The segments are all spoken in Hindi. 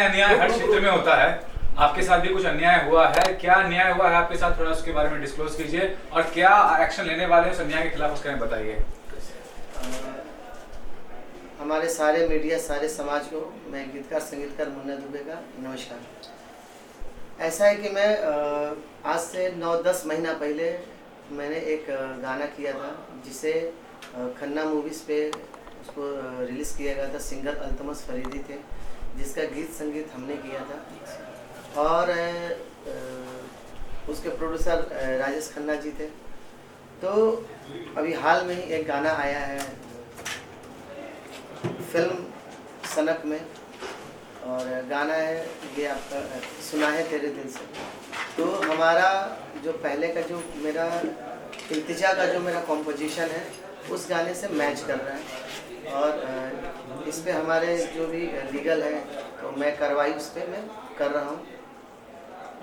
अन्याय हर क्षेत्र में होता है, आपके साथ भी कुछ अन्याय हुआ है। क्या अन्याय हुआ है आपके साथ, थोड़ा उसके बारे में डिस्क्लोज कीजिए, और क्या एक्शन लेने वाले हैं उस अन्याय के खिलाफ, उसके बारे में बताइए। हमारे सारे मीडिया, सारे समाज को मैं गीतकार संगीतकार मुन्ना दुबे का नमस्कार। ऐसा है कि मैं आज से 9-10 महीना पहले मैंने एक गाना किया था, जिसे खन्ना मूवीज़ पे उसको रिलीज़ किया गया था। सिंगर अल्तमस फरीदी थे, जिसका गीत संगीत हमने किया था, और उसके प्रोड्यूसर राजेश खन्ना जी थे। तो अभी हाल में ही एक गाना आया है फिल्म सनक में, और गाना है ये आपका सुना है तेरे दिल से। तो हमारा जो पहले का जो मेरा इल्तिजा का जो मेरा कॉम्पोजिशन है, उस गाने से मैच कर रहा है, और इस पे हमारे जो भी लीगल है तो मैं कार्रवाई उस पर मैं कर रहा हूँ।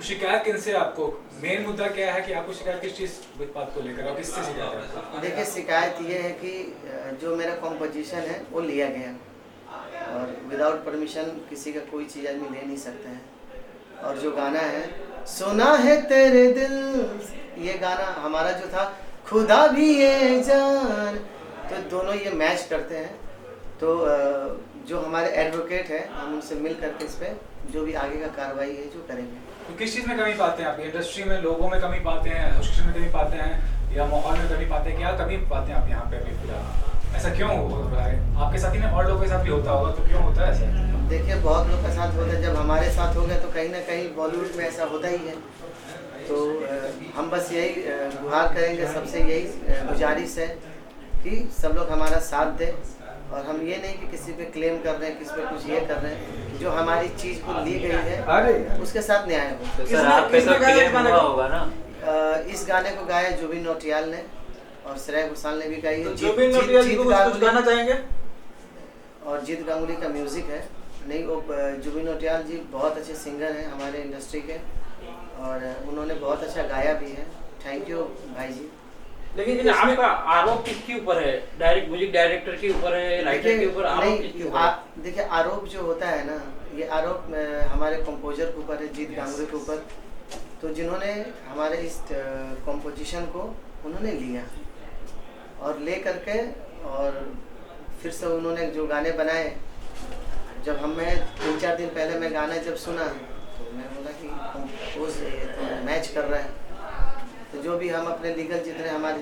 शिकायत किनसे, आपको मेन मुद्दा क्या है कि आपको शिकायत किस चीज़ बात को लेकर, और किससे शिकायत है? देखिए, शिकायत ये है कि जो मेरा कॉम्पोजिशन है वो लिया गया, और विदाउट परमिशन किसी का कोई चीज़ आदमी ले नहीं सकते हैं। और जो गाना है सुना है तेरे दिल, ये गाना हमारा जो था खुदा भी ये जान, तो दोनों ये मैच करते हैं। तो जो हमारे एडवोकेट हैं, हम उनसे मिल करके इस पर जो भी आगे का कार्रवाई है जो करेंगे। तो किस चीज़ में कमी पाते हैं आप? इंडस्ट्री में लोगों में कमी पाते हैं, एसोसिएशन में कमी पाते हैं, या माहौल में कमी पाते हैं? क्या कमी पाते हैं आप यहाँ पे अभी फिलहाल? ऐसा क्यों हो रहा है? आपके साथ ही नहीं, और लोगों के साथ भी होता होगा, तो क्यों होता है ऐसा? देखिए, बहुत लोग के साथ होता है, जब हमारे साथ हो गया तो कहीं ना कहीं बॉलीवुड में ऐसा होता ही है। तो हम बस यही गुहार करेंगे, सबसे यही गुजारिश है कि सब लोग हमारा साथ दें, और हम ये नहीं कि किसी पे क्लेम कर रहे हैं, किसी पे कुछ ये कर रहे हैं। जो हमारी चीज़ को ली गई है उसके साथ न्याय हो। तो सर आप पे तो क्लेम हुआ होगा ना? इस गाने को गाया जुबिन नौटियाल ने, और श्रेया घोषाल ने भी गाई है। जुबिन नौटियाल जी को कुछ गाना चाहेंगे? और जीत गांगुली का म्यूज़िक है। नहीं, वो जुबिन नौटियाल जी बहुत अच्छे सिंगर हैं हमारे इंडस्ट्री के, और उन्होंने बहुत अच्छा गाया भी है। थैंक यू भाई जी। लेकिन आपका आरोप किसके ऊपर है? डायरेक्ट म्यूजिक डायरेक्टर के ऊपर है, राइटर के ऊपर? आरोप किसके ऊपर है? देखिए, आरोप जो होता है ना, ये आरोप हमारे कंपोजर के ऊपर है, जीत गांगुली के ऊपर। तो जिन्होंने हमारे इस कंपोजिशन को उन्होंने लिया, और ले करके और फिर से उन्होंने जो गाने बनाए। जब हमें 3-4 दिन पहले मैं गाना जब सुना, तो मैं बोला कि कंपोज तो मैच कर रहा है। तो जो भी हम अपने लीगल जितने हमारे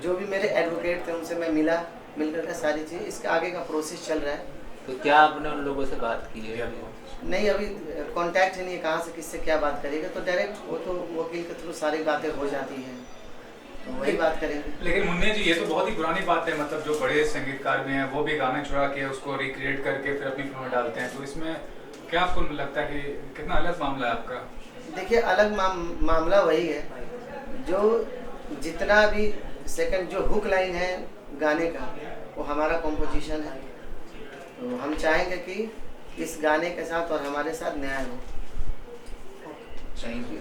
जो भी मेरे एडवोकेट थे, उनसे मैं मिल करके सारी चीज़, इसका आगे का प्रोसेस चल रहा है। तो क्या आपने उन लोगों से बात की है? नहीं, अभी कांटेक्ट ही नहीं है, कहाँ से किससे क्या बात करेगा। तो डायरेक्ट वो तो वकील के थ्रू सारी बातें हो जाती हैं, तो वही बात करेंगे। लेकिन मुन्ने जी, ये तो बहुत ही पुरानी बात है, मतलब जो बड़े संगीतकार भी हैं वो भी गाने चुरा के उसको रिक्रिएट करके फिर अपनी फिल्म में डालते हैं। तो इसमें क्या आपको लगता है कि कितना अलग मामला है आपका? देखिए, अलग मामला वही है, जो जितना भी सेकंड जो हुक लाइन है गाने का, वो हमारा कॉम्पोजिशन है। तो हम चाहेंगे कि इस गाने के साथ और हमारे साथ न्याय हो। Thank you.